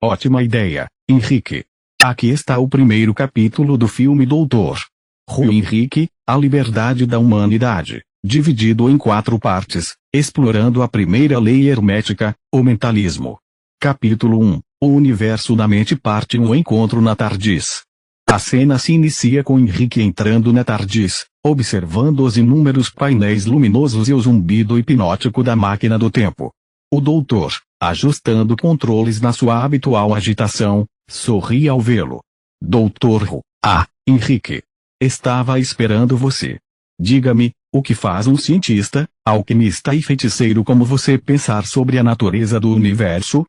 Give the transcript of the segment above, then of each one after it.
Ótima ideia, Henrique. Aqui está o primeiro capítulo do filme Doutor Who Henrique, A Liberdade da Humanidade, dividido em 4 partes, explorando a primeira lei hermética, o mentalismo. Capítulo 1, O Universo da Mente, parte 1, Encontro na Tardis. A cena se inicia com Henrique entrando na Tardis, observando os inúmeros painéis luminosos e o zumbido hipnótico da máquina do tempo. O doutor, ajustando controles na sua habitual agitação, sorri ao vê-lo. Doutor Who, Henrique. Estava esperando você. Diga-me, o que faz um cientista, alquimista e feiticeiro como você pensar sobre a natureza do universo?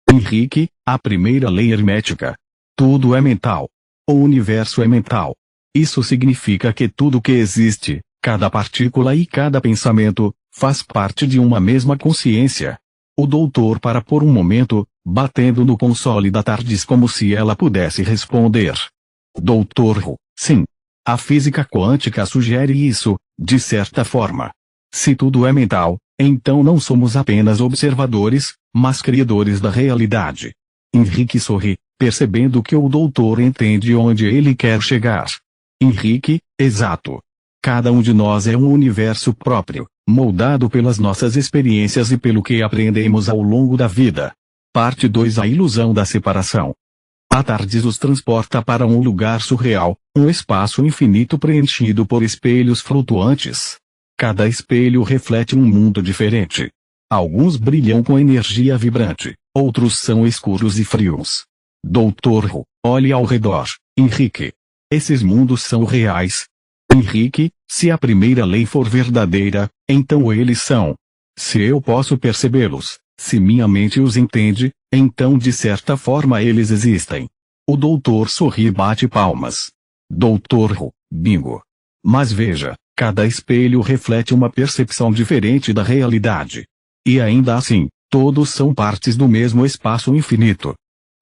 Henrique, a primeira lei hermética. Tudo é mental. O universo é mental. Isso significa que tudo que existe, cada partícula e cada pensamento, faz parte de uma mesma consciência. O doutor para por um momento, batendo no console da Tardis como se ela pudesse responder. Doutor Who, sim. A física quântica sugere isso, de certa forma. Se tudo é mental, então não somos apenas observadores, mas criadores da realidade. Henrique sorri, percebendo que o doutor entende onde ele quer chegar. Henrique, exato. Cada um de nós é um universo próprio, moldado pelas nossas experiências e pelo que aprendemos ao longo da vida. Parte 2, A Ilusão da Separação. A Tardis os transporta para um lugar surreal, um espaço infinito preenchido por espelhos flutuantes. Cada espelho reflete um mundo diferente. Alguns brilham com energia vibrante, outros são escuros e frios. Doutor Who, olhe ao redor, Henrique. Esses mundos são reais. Henrique, se a primeira lei for verdadeira, então eles são. Se eu posso percebê-los, se minha mente os entende, então de certa forma eles existem. O doutor sorri e bate palmas. Doutor Who, bingo. Mas veja, cada espelho reflete uma percepção diferente da realidade. E ainda assim, todos são partes do mesmo espaço infinito.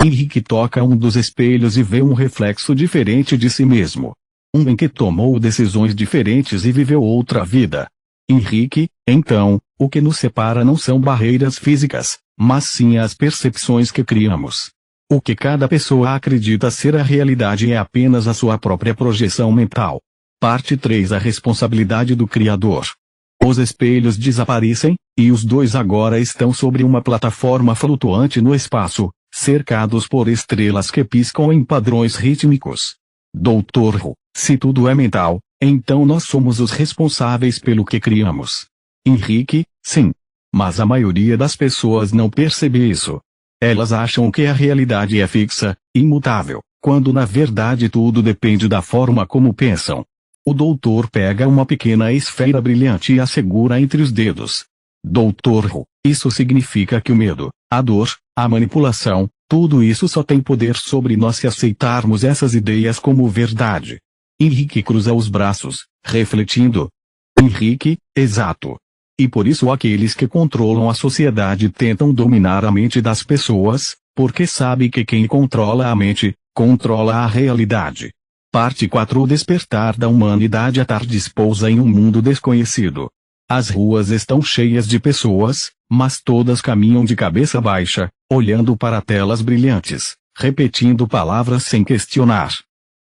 Henrique toca um dos espelhos e vê um reflexo diferente de si mesmo. Um em que tomou decisões diferentes e viveu outra vida. Henrique, então, o que nos separa não são barreiras físicas, mas sim as percepções que criamos. O que cada pessoa acredita ser a realidade é apenas a sua própria projeção mental. Parte 3, A Responsabilidade do Criador. Os espelhos desaparecem, e os dois agora estão sobre uma plataforma flutuante no espaço, cercados por estrelas que piscam em padrões rítmicos. Doutor Who, se tudo é mental, então nós somos os responsáveis pelo que criamos. Henrique, sim. Mas a maioria das pessoas não percebe isso. Elas acham que a realidade é fixa, imutável, quando na verdade tudo depende da forma como pensam. O doutor pega uma pequena esfera brilhante e a segura entre os dedos. Doutor Who, isso significa que o medo, a dor, a manipulação, tudo isso só tem poder sobre nós se aceitarmos essas ideias como verdade. Henrique cruza os braços, refletindo. Henrique, exato. E por isso aqueles que controlam a sociedade tentam dominar a mente das pessoas, porque sabe que quem controla a mente, controla a realidade. Parte 4, O Despertar da Humanidade. A Tardis pousa em um mundo desconhecido. As ruas estão cheias de pessoas, mas todas caminham de cabeça baixa, olhando para telas brilhantes, repetindo palavras sem questionar.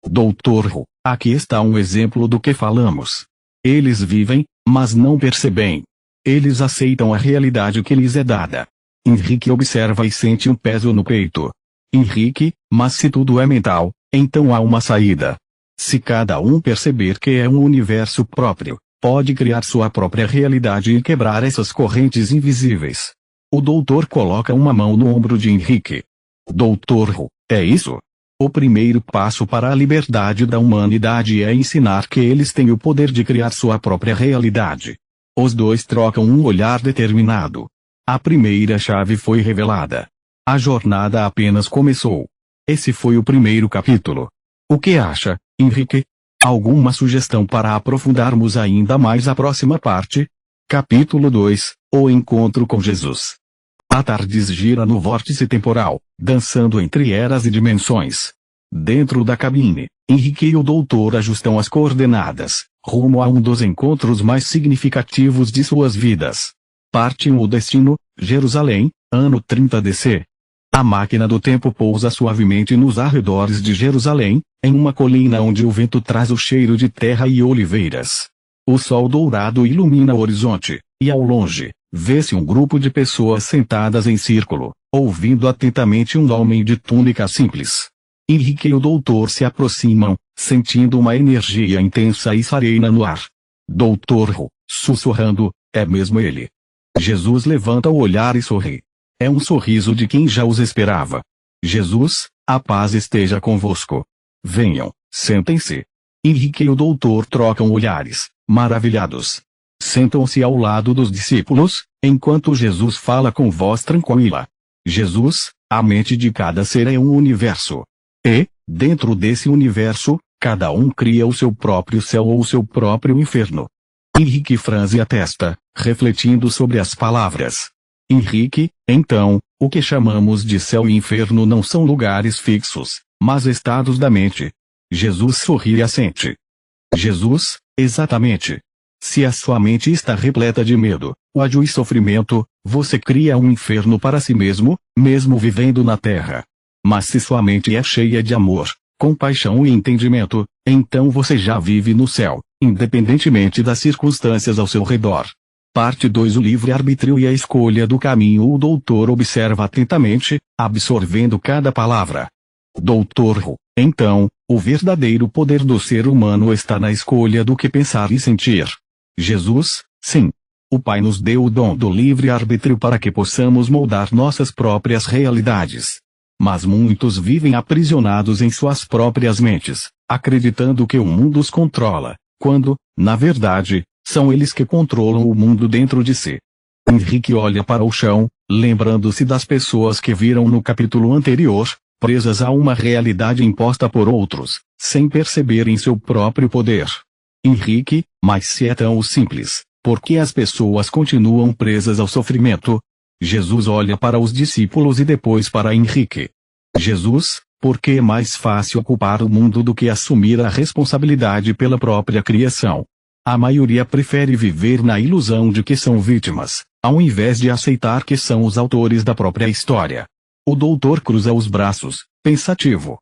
Doutor Who, aqui está um exemplo do que falamos. Eles vivem, mas não percebem. Eles aceitam a realidade que lhes é dada. Henrique observa e sente um peso no peito. Henrique, mas se tudo é mental, então há uma saída. Se cada um perceber que é um universo próprio, pode criar sua própria realidade e quebrar essas correntes invisíveis. O doutor coloca uma mão no ombro de Henrique. Doutor Who, é isso? O primeiro passo para a liberdade da humanidade é ensinar que eles têm o poder de criar sua própria realidade. Os dois trocam um olhar determinado. A primeira chave foi revelada. A jornada apenas começou. Esse foi o primeiro capítulo. O que acha, Henrique? Alguma sugestão para aprofundarmos ainda mais a próxima parte? Capítulo 2, O Encontro com Jesus. A Tardis gira no vórtice temporal, dançando entre eras e dimensões. Dentro da cabine, Henrique e o doutor ajustam as coordenadas, rumo a um dos encontros mais significativos de suas vidas. Parte 1, O Destino, Jerusalém, ano 30 DC. A máquina do tempo pousa suavemente nos arredores de Jerusalém, em uma colina onde o vento traz o cheiro de terra e oliveiras. O sol dourado ilumina o horizonte, e ao longe, vê-se um grupo de pessoas sentadas em círculo, ouvindo atentamente um homem de túnica simples. Henrique e o doutor se aproximam, sentindo uma energia intensa e serena no ar. Doutor Hu, sussurrando, é mesmo ele. Jesus levanta o olhar e sorri. É um sorriso de quem já os esperava. Jesus, a paz esteja convosco. Venham, sentem-se. Henrique e o doutor trocam olhares, maravilhados. Sentam-se ao lado dos discípulos, enquanto Jesus fala com voz tranquila. Jesus, a mente de cada ser é um universo. E, dentro desse universo, cada um cria o seu próprio céu ou o seu próprio inferno. Henrique franze a testa, refletindo sobre as palavras. Henrique, então, o que chamamos de céu e inferno não são lugares fixos, mas estados da mente. Jesus sorri e assente. Jesus, exatamente. Se a sua mente está repleta de medo, ódio e sofrimento, você cria um inferno para si mesmo, mesmo vivendo na terra. Mas se sua mente é cheia de amor, compaixão e entendimento, então você já vive no céu, independentemente das circunstâncias ao seu redor. Parte 2. O livre-arbítrio e a escolha do caminho. O doutor observa atentamente, absorvendo cada palavra. Doutor Hu, então, o verdadeiro poder do ser humano está na escolha do que pensar e sentir. Jesus, sim. O Pai nos deu o dom do livre-arbítrio para que possamos moldar nossas próprias realidades. Mas muitos vivem aprisionados em suas próprias mentes, acreditando que o mundo os controla, quando, na verdade, são eles que controlam o mundo dentro de si. Henrique olha para o chão, lembrando-se das pessoas que viram no capítulo anterior, presas a uma realidade imposta por outros, sem perceberem seu próprio poder. Henrique, mas se é tão simples, por que as pessoas continuam presas ao sofrimento? Jesus olha para os discípulos e depois para Henrique. Jesus, por que é mais fácil culpar o mundo do que assumir a responsabilidade pela própria criação? A maioria prefere viver na ilusão de que são vítimas, ao invés de aceitar que são os autores da própria história. O doutor cruza os braços, pensativo.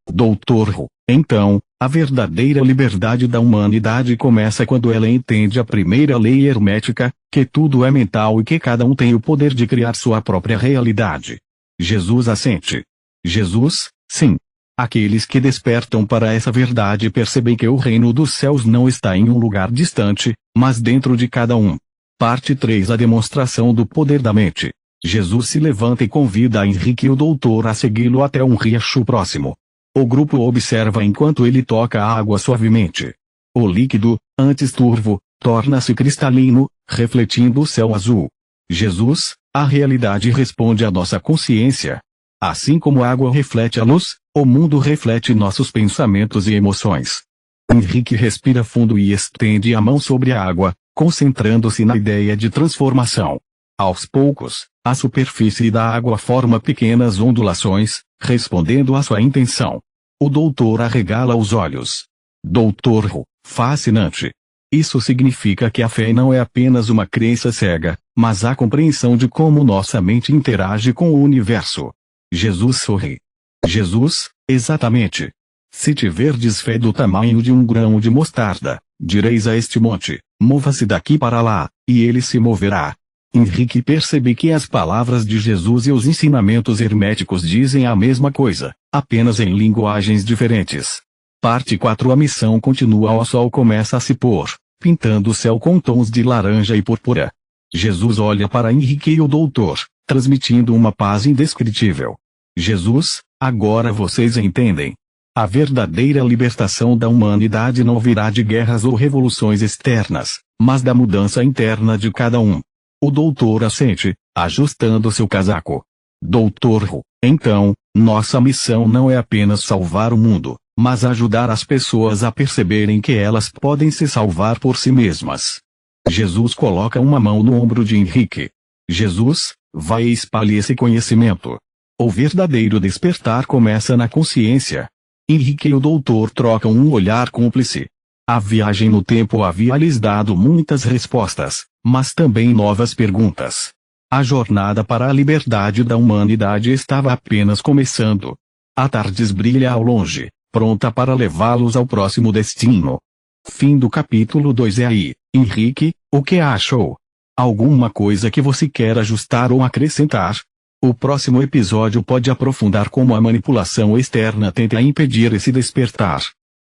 Doutor Hu, então, a verdadeira liberdade da humanidade começa quando ela entende a primeira lei hermética, que tudo é mental e que cada um tem o poder de criar sua própria realidade. Jesus assente. Jesus, sim. Aqueles que despertam para essa verdade percebem que o reino dos céus não está em um lugar distante, mas dentro de cada um. Parte 3. A demonstração do poder da mente. Jesus se levanta e convida Henrique e o doutor a segui-lo até um riacho próximo. O grupo observa enquanto ele toca a água suavemente. O líquido, antes turvo, torna-se cristalino, refletindo o céu azul. Jesus, a realidade responde à nossa consciência. Assim como a água reflete a luz, o mundo reflete nossos pensamentos e emoções. Henrique respira fundo e estende a mão sobre a água, concentrando-se na ideia de transformação. Aos poucos, a superfície da água forma pequenas ondulações, respondendo à sua intenção. O doutor arregala os olhos. Doutor Hu, fascinante. Isso significa que a fé não é apenas uma crença cega, mas a compreensão de como nossa mente interage com o universo. Jesus sorri. Jesus, exatamente. Se tiverdes fé do tamanho de um grão de mostarda, direis a este monte, mova-se daqui para lá, e ele se moverá. Henrique percebe que as palavras de Jesus e os ensinamentos herméticos dizem a mesma coisa, apenas em linguagens diferentes. Parte 4. A missão continua. O sol começa a se pôr, pintando o céu com tons de laranja e púrpura. Jesus olha para Henrique e o doutor, transmitindo uma paz indescritível. Jesus, agora vocês entendem. A verdadeira libertação da humanidade não virá de guerras ou revoluções externas, mas da mudança interna de cada um. O doutor assente, ajustando seu casaco. Doutor Hu, então, nossa missão não é apenas salvar o mundo, mas ajudar as pessoas a perceberem que elas podem se salvar por si mesmas. Jesus coloca uma mão no ombro de Henrique. Jesus, vai e espalhe esse conhecimento. O verdadeiro despertar começa na consciência. Henrique e o doutor trocam um olhar cúmplice. A viagem no tempo havia lhes dado muitas respostas, mas também novas perguntas. A jornada para a liberdade da humanidade estava apenas começando. A Tardes brilha ao longe, pronta para levá-los ao próximo destino. Fim do capítulo 2. E aí, Henrique, o que achou? Alguma coisa que você quer ajustar ou acrescentar? O próximo episódio pode aprofundar como a manipulação externa tenta impedir esse despertar.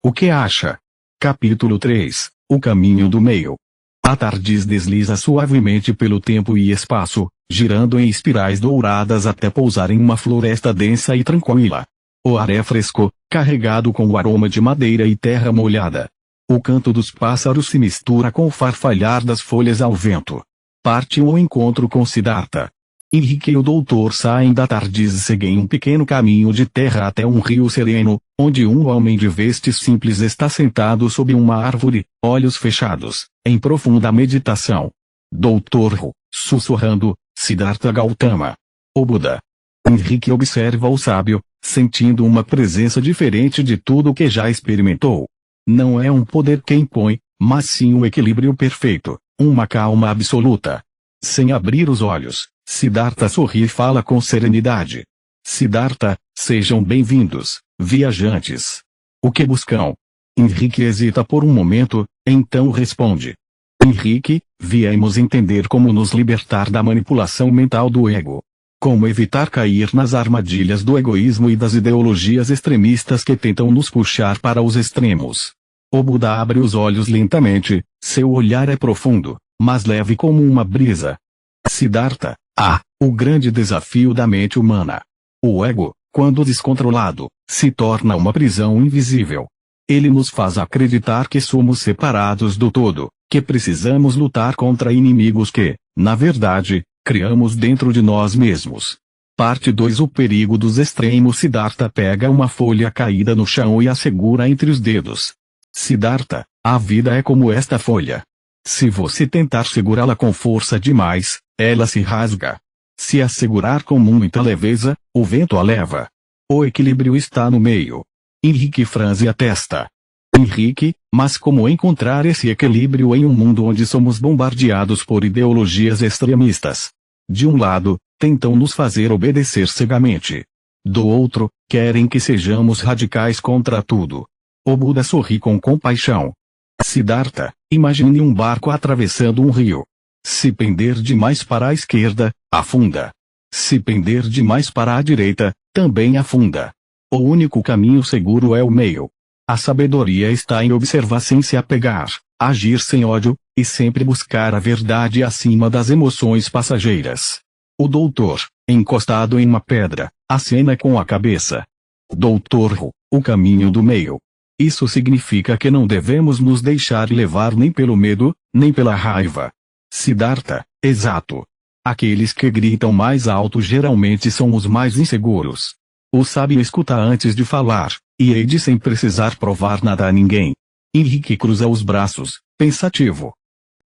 O que acha? Capítulo 3. O caminho do meio. A Tardes desliza suavemente pelo tempo e espaço, girando em espirais douradas até pousar em uma floresta densa e tranquila. O ar é fresco, carregado com o aroma de madeira e terra molhada. O canto dos pássaros se mistura com o farfalhar das folhas ao vento. Parte ao encontro com Siddhartha. Henrique e o doutor saem da Tardes e seguem um pequeno caminho de terra até um rio sereno, onde um homem de vestes simples está sentado sob uma árvore, olhos fechados, em profunda meditação. Doutor Hu, sussurrando, Siddhartha Gautama. O Buda. Henrique observa o sábio, sentindo uma presença diferente de tudo que já experimentou. Não é um poder que impõe, mas sim um equilíbrio perfeito, uma calma absoluta. Sem abrir os olhos, Siddhartha sorri e fala com serenidade. Siddhartha, sejam bem-vindos, viajantes. O que buscam? Henrique hesita por um momento, então responde. Henrique, viemos entender como nos libertar da manipulação mental do ego. Como evitar cair nas armadilhas do egoísmo e das ideologias extremistas que tentam nos puxar para os extremos. O Buda abre os olhos lentamente, seu olhar é profundo, mas leve como uma brisa. Siddhartha, o grande desafio da mente humana. O ego, quando descontrolado, se torna uma prisão invisível. Ele nos faz acreditar que somos separados do todo, que precisamos lutar contra inimigos que, na verdade, criamos dentro de nós mesmos. Parte 2. O perigo dos extremos. Siddhartha pega uma folha caída no chão e a segura entre os dedos. Siddhartha, a vida é como esta folha. Se você tentar segurá-la com força demais, ela se rasga. Se a segurar com muita leveza, o vento a leva. O equilíbrio está no meio. Henrique franze a testa. Henrique, mas como encontrar esse equilíbrio em um mundo onde somos bombardeados por ideologias extremistas? De um lado, tentam nos fazer obedecer cegamente. Do outro, querem que sejamos radicais contra tudo. O Buda sorri com compaixão. Siddhartha, imagine um barco atravessando um rio. Se pender demais para a esquerda, afunda. Se pender demais para a direita, também afunda. O único caminho seguro é o meio. A sabedoria está em observar sem se apegar, agir sem ódio, e sempre buscar a verdade acima das emoções passageiras. O doutor, encostado em uma pedra, acena com a cabeça. Doutor Hu, o caminho do meio. Isso significa que não devemos nos deixar levar nem pelo medo, nem pela raiva. Siddhartha, exato. Aqueles que gritam mais alto geralmente são os mais inseguros. O sábio escuta antes de falar, e age sem precisar provar nada a ninguém. Henrique cruza os braços, pensativo.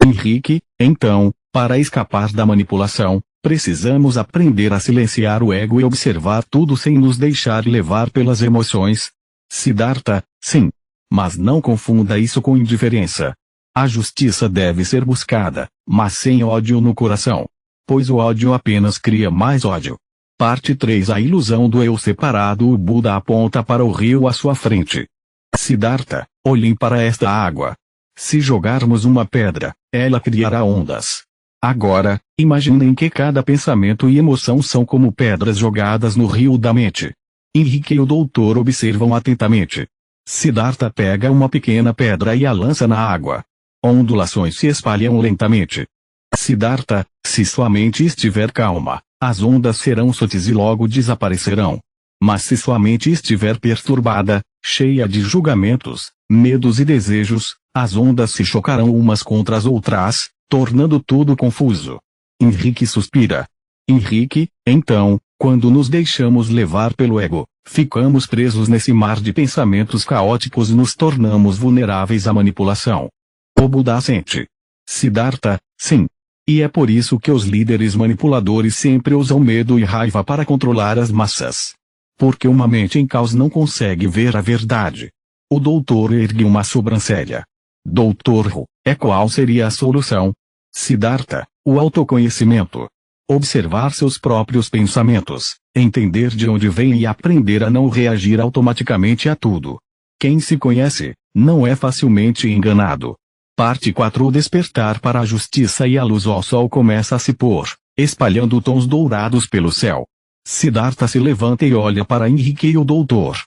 Henrique, então, para escapar da manipulação, precisamos aprender a silenciar o ego e observar tudo sem nos deixar levar pelas emoções. Siddhartha, sim. Mas não confunda isso com indiferença. A justiça deve ser buscada, mas sem ódio no coração. Pois o ódio apenas cria mais ódio. Parte 3. A ilusão do eu separado. O Buda aponta para o rio à sua frente. Siddhartha, olhem para esta água. Se jogarmos uma pedra, ela criará ondas. Agora, imaginem que cada pensamento e emoção são como pedras jogadas no rio da mente. Henrique e o doutor observam atentamente. Siddhartha pega uma pequena pedra e a lança na água. Ondulações se espalham lentamente. Siddhartha, se sua mente estiver calma, as ondas serão sutis e logo desaparecerão. Mas se sua mente estiver perturbada, cheia de julgamentos, medos e desejos, as ondas se chocarão umas contra as outras, tornando tudo confuso. Henrique suspira. Henrique, então, quando nos deixamos levar pelo ego, ficamos presos nesse mar de pensamentos caóticos e nos tornamos vulneráveis à manipulação. O Buda sente. Siddhartha, sim. E é por isso que os líderes manipuladores sempre usam medo e raiva para controlar as massas. Porque uma mente em caos não consegue ver a verdade. O doutor ergue uma sobrancelha. Doutor Hu, qual seria a solução? Siddhartha, o autoconhecimento. Observar seus próprios pensamentos, entender de onde vem e aprender a não reagir automaticamente a tudo. Quem se conhece, não é facilmente enganado. Parte 4. O despertar para a justiça e a luz. O sol começa a se pôr, espalhando tons dourados pelo céu. Siddhartha se levanta e olha para Henrique e o doutor.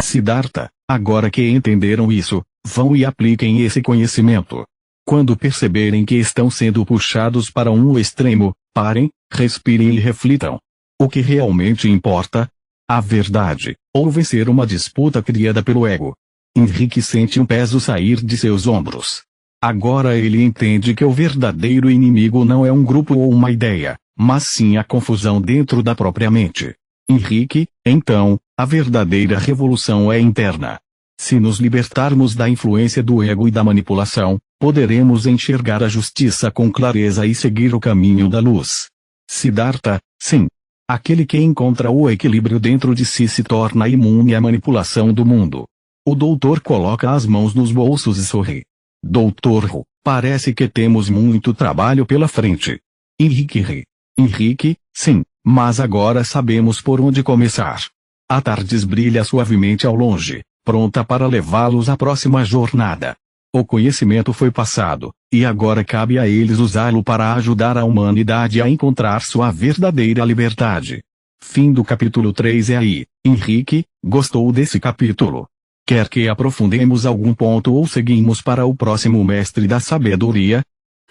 Siddhartha, agora que entenderam isso, vão e apliquem esse conhecimento. Quando perceberem que estão sendo puxados para um extremo, parem, respirem e reflitam. O que realmente importa? A verdade, ou vencer uma disputa criada pelo ego. Henrique sente um peso sair de seus ombros. Agora ele entende que o verdadeiro inimigo não é um grupo ou uma ideia, mas sim a confusão dentro da própria mente. Henrique, então, a verdadeira revolução é interna. Se nos libertarmos da influência do ego e da manipulação, poderemos enxergar a justiça com clareza e seguir o caminho da luz. Siddhartha, sim. Aquele que encontra o equilíbrio dentro de si se torna imune à manipulação do mundo. O doutor coloca as mãos nos bolsos e sorri. Doutor Hu, parece que temos muito trabalho pela frente. Henrique ri. Henrique, sim, mas agora sabemos por onde começar. A tardes brilha suavemente ao longe, pronta para levá-los à próxima jornada. O conhecimento foi passado, e agora cabe a eles usá-lo para ajudar a humanidade a encontrar sua verdadeira liberdade. Fim do capítulo 3. É aí, Henrique, gostou desse capítulo? Quer que aprofundemos algum ponto ou seguimos para o próximo mestre da sabedoria?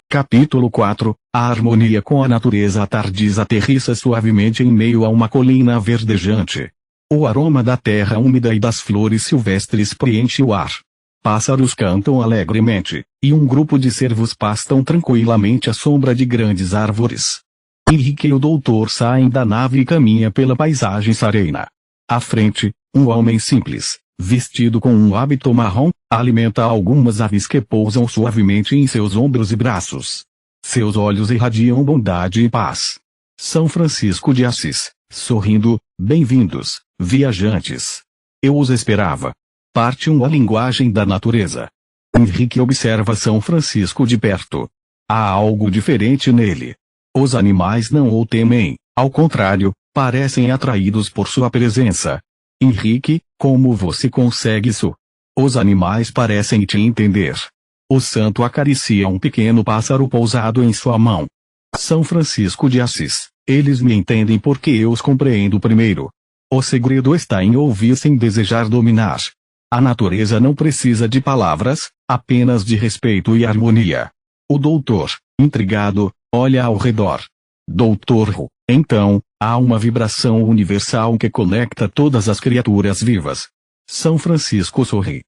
Capítulo 4. A harmonia com a natureza. A tardes aterrissa suavemente em meio a uma colina verdejante. O aroma da terra úmida e das flores silvestres preenche o ar. Pássaros cantam alegremente, e um grupo de cervos pastam tranquilamente à sombra de grandes árvores. Henrique e o doutor saem da nave e caminham pela paisagem serena. À frente, um homem simples, vestido com um hábito marrom, alimenta algumas aves que pousam suavemente em seus ombros e braços. Seus olhos irradiam bondade e paz. São Francisco de Assis, sorrindo, bem-vindos, viajantes. Eu os esperava. Parte 1. A linguagem da natureza. Henrique observa São Francisco de perto. Há algo diferente nele. Os animais não o temem, ao contrário, parecem atraídos por sua presença. Henrique, como você consegue isso? Os animais parecem te entender. O santo acaricia um pequeno pássaro pousado em sua mão. São Francisco de Assis, eles me entendem porque eu os compreendo primeiro. O segredo está em ouvir sem desejar dominar. A natureza não precisa de palavras, apenas de respeito e harmonia. O doutor, intrigado, olha ao redor. Doutor Hu, então, há uma vibração universal que conecta todas as criaturas vivas. São Francisco sorri.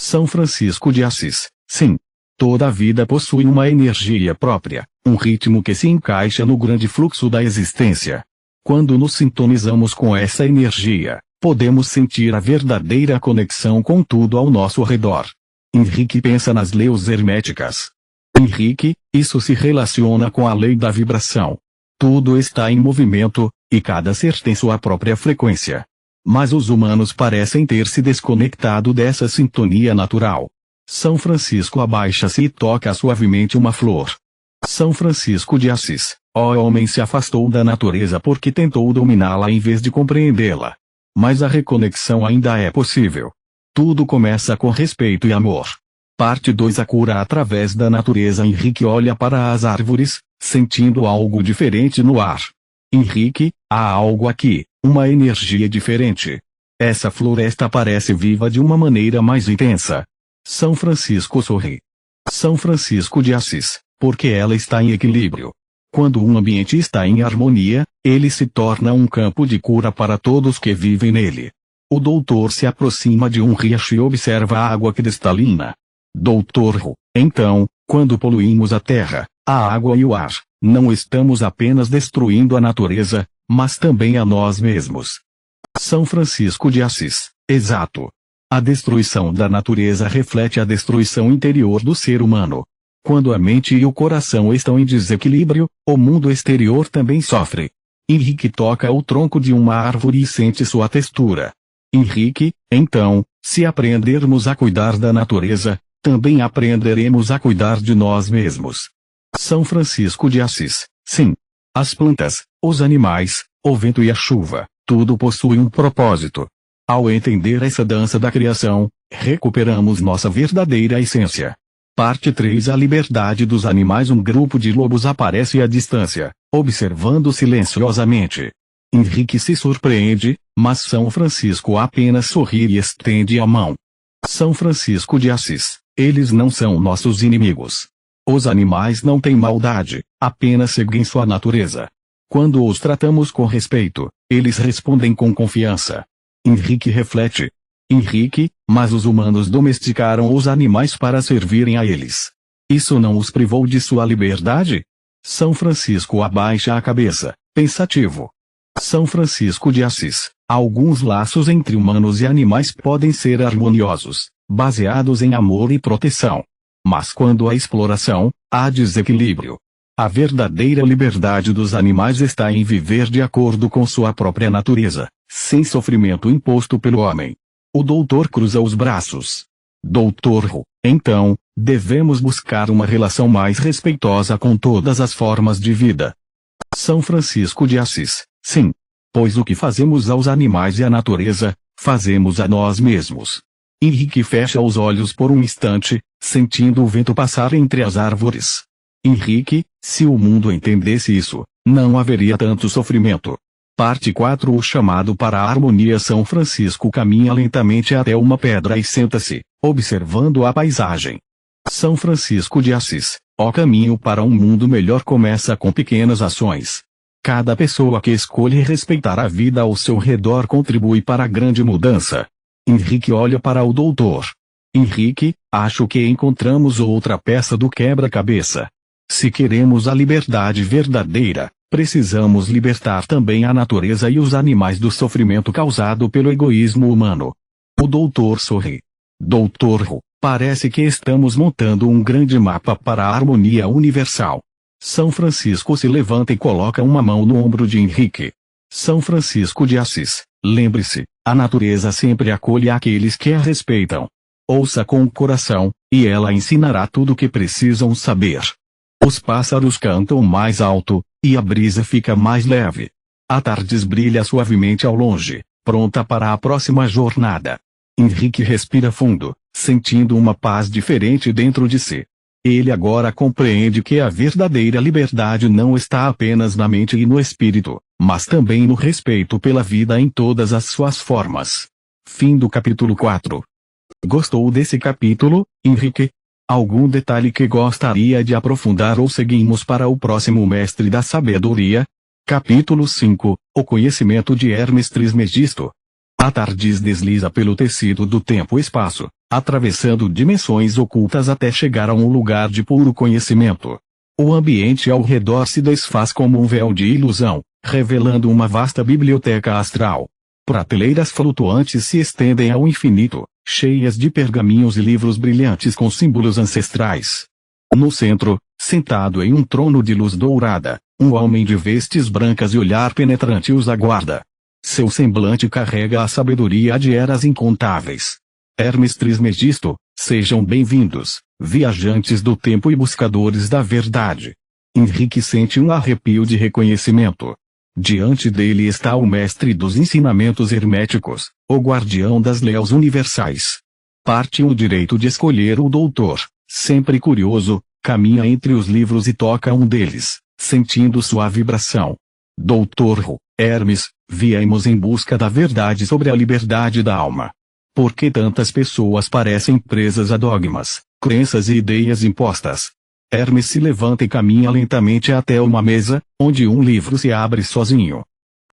São Francisco de Assis, sim. Toda a vida possui uma energia própria, um ritmo que se encaixa no grande fluxo da existência. Quando nos sintonizamos com essa energia, podemos sentir a verdadeira conexão com tudo ao nosso redor. Henrique pensa nas leis herméticas. Henrique, isso se relaciona com a lei da vibração. Tudo está em movimento, e cada ser tem sua própria frequência. Mas os humanos parecem ter se desconectado dessa sintonia natural. São Francisco abaixa-se e toca suavemente uma flor. São Francisco de Assis, ó homem, se afastou da natureza porque tentou dominá-la em vez de compreendê-la. Mas a reconexão ainda é possível. Tudo começa com respeito e amor. Parte 2. A cura através da natureza. Henrique olha para as árvores, sentindo algo diferente no ar. Henrique, há algo aqui, uma energia diferente. Essa floresta parece viva de uma maneira mais intensa. São Francisco sorri. São Francisco de Assis, porque ela está em equilíbrio. Quando um ambiente está em harmonia, ele se torna um campo de cura para todos que vivem nele. O doutor se aproxima de um riacho e observa a água cristalina. Doutor Hu, então, quando poluímos a terra, a água e o ar, não estamos apenas destruindo a natureza, mas também a nós mesmos. São Francisco de Assis, exato. A destruição da natureza reflete a destruição interior do ser humano. Quando a mente e o coração estão em desequilíbrio, o mundo exterior também sofre. Henrique toca o tronco de uma árvore e sente sua textura. Henrique, então, se aprendermos a cuidar da natureza, também aprenderemos a cuidar de nós mesmos. São Francisco de Assis, sim. As plantas, os animais, o vento e a chuva, tudo possui um propósito. Ao entender essa dança da criação, recuperamos nossa verdadeira essência. Parte 3. A liberdade dos animais. Um grupo de lobos aparece à distância, observando silenciosamente. Henrique se surpreende, mas São Francisco apenas sorri e estende a mão. São Francisco de Assis, eles não são nossos inimigos. Os animais não têm maldade, apenas seguem sua natureza. Quando os tratamos com respeito, eles respondem com confiança. Henrique reflete. Henrique, mas os humanos domesticaram os animais para servirem a eles. Isso não os privou de sua liberdade? São Francisco abaixa a cabeça, pensativo. São Francisco de Assis, alguns laços entre humanos e animais podem ser harmoniosos, baseados em amor e proteção. Mas quando há exploração, há desequilíbrio. A verdadeira liberdade dos animais está em viver de acordo com sua própria natureza, sem sofrimento imposto pelo homem. O doutor cruza os braços. Doutor Hu, então, devemos buscar uma relação mais respeitosa com todas as formas de vida. São Francisco de Assis, sim. Pois o que fazemos aos animais e à natureza, fazemos a nós mesmos. Henrique fecha os olhos por um instante, sentindo o vento passar entre as árvores. Henrique, se o mundo entendesse isso, não haveria tanto sofrimento. Parte 4. O chamado para a harmonia. São Francisco caminha lentamente até uma pedra e senta-se, observando a paisagem. São Francisco de Assis, o caminho para um mundo melhor começa com pequenas ações. Cada pessoa que escolhe respeitar a vida ao seu redor contribui para a grande mudança. Henrique olha para o doutor. Henrique, acho que encontramos outra peça do quebra-cabeça. Se queremos a liberdade verdadeira, precisamos libertar também a natureza e os animais do sofrimento causado pelo egoísmo humano. O doutor sorri. Doutor Hu, parece que estamos montando um grande mapa para a harmonia universal. São Francisco se levanta e coloca uma mão no ombro de Henrique. São Francisco de Assis, lembre-se, a natureza sempre acolhe aqueles que a respeitam. Ouça com o coração, e ela ensinará tudo o que precisam saber. Os pássaros cantam mais alto, e a brisa fica mais leve. A tarde brilha suavemente ao longe, pronta para a próxima jornada. Henrique respira fundo, sentindo uma paz diferente dentro de si. Ele agora compreende que a verdadeira liberdade não está apenas na mente e no espírito, mas também no respeito pela vida em todas as suas formas. Fim do capítulo 4. Gostou desse capítulo, Henrique? Algum detalhe que gostaria de aprofundar ou seguimos para o próximo Mestre da Sabedoria? Capítulo 5. O conhecimento de Hermes Trismegisto. A Tardes desliza pelo tecido do tempo-espaço, atravessando dimensões ocultas até chegar a um lugar de puro conhecimento. O ambiente ao redor se desfaz como um véu de ilusão, revelando uma vasta biblioteca astral. Prateleiras flutuantes se estendem ao infinito, cheias de pergaminhos e livros brilhantes com símbolos ancestrais. No centro, sentado em um trono de luz dourada, um homem de vestes brancas e olhar penetrante os aguarda. Seu semblante carrega a sabedoria de eras incontáveis. Hermes Trismegisto, sejam bem-vindos, viajantes do tempo e buscadores da verdade. Henrique sente um arrepio de reconhecimento. Diante dele está o mestre dos ensinamentos herméticos, o guardião das leis universais. Parte o direito de escolher. O doutor, sempre curioso, caminha entre os livros e toca um deles, sentindo sua vibração. Doutor Hu, Hermes, viemos em busca da verdade sobre a liberdade da alma. Por que tantas pessoas parecem presas a dogmas, crenças e ideias impostas? Hermes se levanta e caminha lentamente até uma mesa, onde um livro se abre sozinho.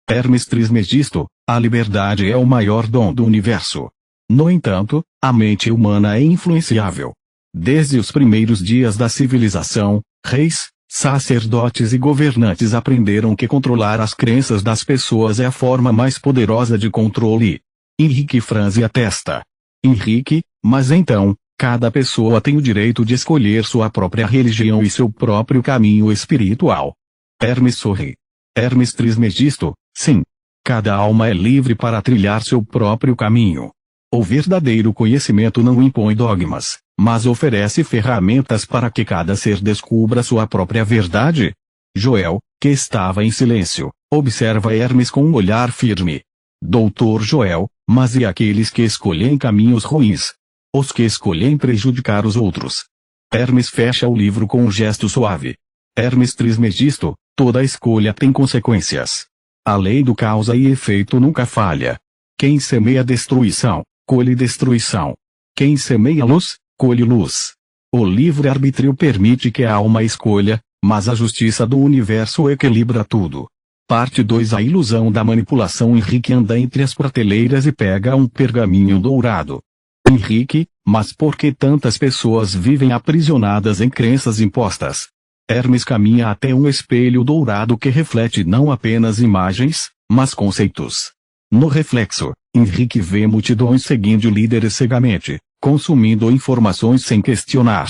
Hermes Trismegisto, a liberdade é o maior dom do universo. No entanto, a mente humana é influenciável. Desde os primeiros dias da civilização, reis, sacerdotes e governantes aprenderam que controlar as crenças das pessoas é a forma mais poderosa de controle. Henrique franze a testa. Henrique, mas então, cada pessoa tem o direito de escolher sua própria religião e seu próprio caminho espiritual. Hermes sorri. Hermes Trismegisto, sim. Cada alma é livre para trilhar seu próprio caminho. O verdadeiro conhecimento não impõe dogmas, mas oferece ferramentas para que cada ser descubra sua própria verdade. Joel, que estava em silêncio, observa Hermes com um olhar firme. Doutor Joel, mas e aqueles que escolhem caminhos ruins? Os que escolhem prejudicar os outros? Hermes fecha o livro com um gesto suave. Hermes Trismegisto, toda escolha tem consequências. A lei do causa e efeito nunca falha. Quem semeia destruição, colhe destruição. Quem semeia luz, colhe luz. O livre-arbítrio permite que a alma escolha, mas a justiça do universo equilibra tudo. Parte 2. A ilusão da manipulação. Henrique anda entre as prateleiras e pega um pergaminho dourado. Henrique, mas por que tantas pessoas vivem aprisionadas em crenças impostas? Hermes caminha até um espelho dourado que reflete não apenas imagens, mas conceitos. No reflexo, Henrique vê multidões seguindo líderes cegamente, consumindo informações sem questionar.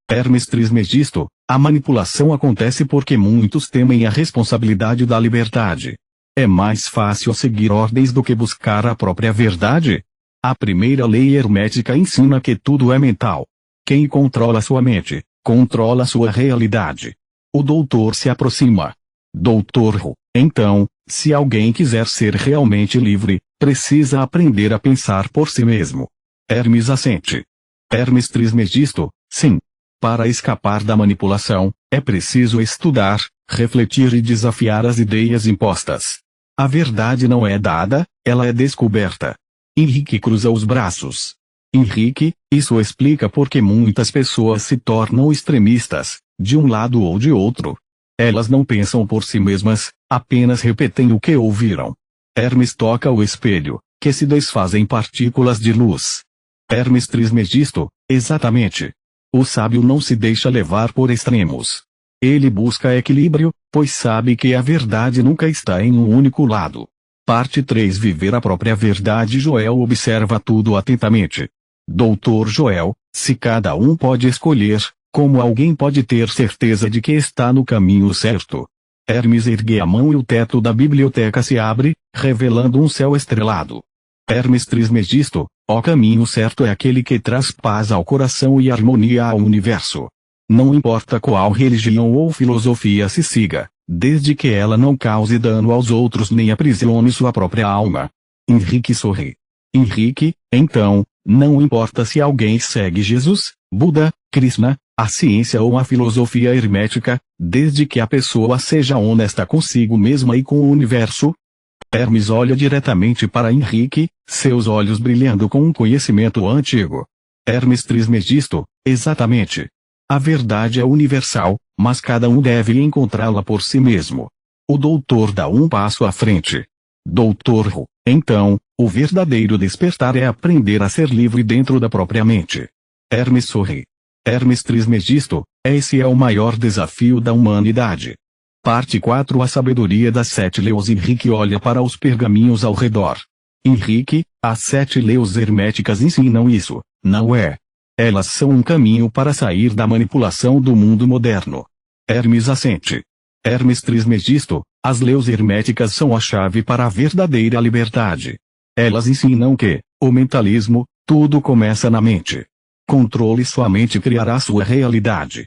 Hermes Trismegisto, a manipulação acontece porque muitos temem a responsabilidade da liberdade. É mais fácil seguir ordens do que buscar a própria verdade? A primeira lei hermética ensina que tudo é mental. Quem controla sua mente, controla sua realidade. O doutor se aproxima. Doutor Hu, então, se alguém quiser ser realmente livre, precisa aprender a pensar por si mesmo. Hermes assente. Hermes Trismegisto, sim. Para escapar da manipulação, é preciso estudar, refletir e desafiar as ideias impostas. A verdade não é dada, ela é descoberta. Henrique cruza os braços. Henrique, isso explica por que muitas pessoas se tornam extremistas, de um lado ou de outro. Elas não pensam por si mesmas, apenas repetem o que ouviram. Hermes toca o espelho, que se desfaz em partículas de luz. Hermes Trismegisto, exatamente. O sábio não se deixa levar por extremos. Ele busca equilíbrio, pois sabe que a verdade nunca está em um único lado. Parte 3. Viver a própria verdade. Joel observa tudo atentamente. Doutor Joel, se cada um pode escolher, como alguém pode ter certeza de que está no caminho certo? Hermes ergue a mão e o teto da biblioteca se abre, revelando um céu estrelado. Hermes Trismegisto, o caminho certo é aquele que traz paz ao coração e harmonia ao universo. Não importa qual religião ou filosofia se siga, desde que ela não cause dano aos outros nem aprisione sua própria alma. Henrique sorri. Henrique, então, não importa se alguém segue Jesus, Buda, Krishna, a ciência ou a filosofia hermética, desde que a pessoa seja honesta consigo mesma e com o universo. Hermes olha diretamente para Henrique, seus olhos brilhando com um conhecimento antigo. Hermes Trismegisto, exatamente. A verdade é universal, mas cada um deve encontrá-la por si mesmo. O doutor dá um passo à frente. Doutor Hu, então, o verdadeiro despertar é aprender a ser livre dentro da própria mente. Hermes sorri. Hermes Trismegisto, esse é o maior desafio da humanidade. Parte 4. A sabedoria das 7 leis. Henrique olha para os pergaminhos ao redor. Henrique, as 7 leis herméticas ensinam isso, não é? Elas são um caminho para sair da manipulação do mundo moderno. Hermes assente. Hermes Trismegisto, as leis herméticas são a chave para a verdadeira liberdade. Elas ensinam que, o mentalismo, tudo começa na mente. Controle sua mente e criará sua realidade.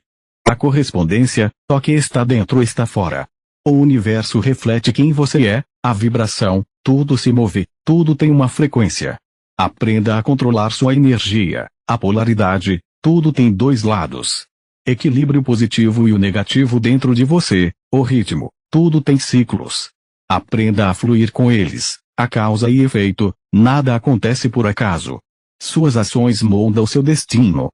A correspondência, o que está dentro está fora. O universo reflete quem você é, a vibração, tudo se move, tudo tem uma frequência. Aprenda a controlar sua energia, a polaridade, tudo tem dois lados. Equilíbrio positivo e o negativo dentro de você, o ritmo, tudo tem ciclos. Aprenda a fluir com eles, a causa e efeito, nada acontece por acaso. Suas ações moldam seu destino.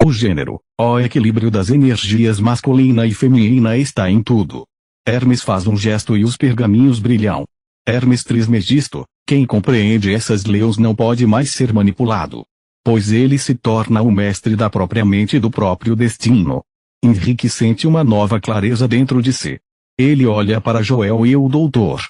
O gênero, o equilíbrio das energias masculina e feminina está em tudo. Hermes faz um gesto e os pergaminhos brilham. Hermes Trismegisto, quem compreende essas leis não pode mais ser manipulado. Pois ele se torna o mestre da própria mente e do próprio destino. Henrique sente uma nova clareza dentro de si. Ele olha para Joel e o doutor.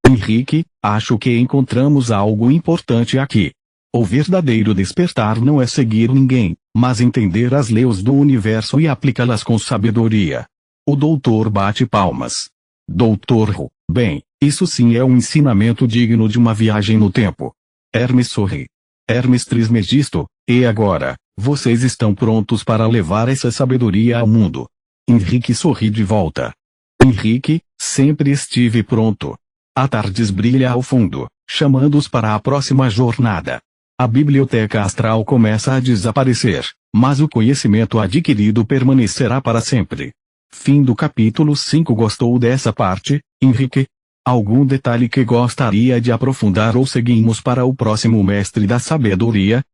Henrique, acho que encontramos algo importante aqui. O verdadeiro despertar não é seguir ninguém, mas entender as leis do universo e aplicá-las com sabedoria. O doutor bate palmas. Doutor Hu, bem, isso sim é um ensinamento digno de uma viagem no tempo. Hermes sorri. Hermes Trismegisto, e agora, vocês estão prontos para levar essa sabedoria ao mundo? Henrique sorri de volta. Henrique, sempre estive pronto. A tardes brilha ao fundo, chamando-os para a próxima jornada. A biblioteca astral começa a desaparecer, mas o conhecimento adquirido permanecerá para sempre. Fim do capítulo 5. Gostou dessa parte, Henrique? Algum detalhe que gostaria de aprofundar ou seguimos para o próximo mestre da sabedoria?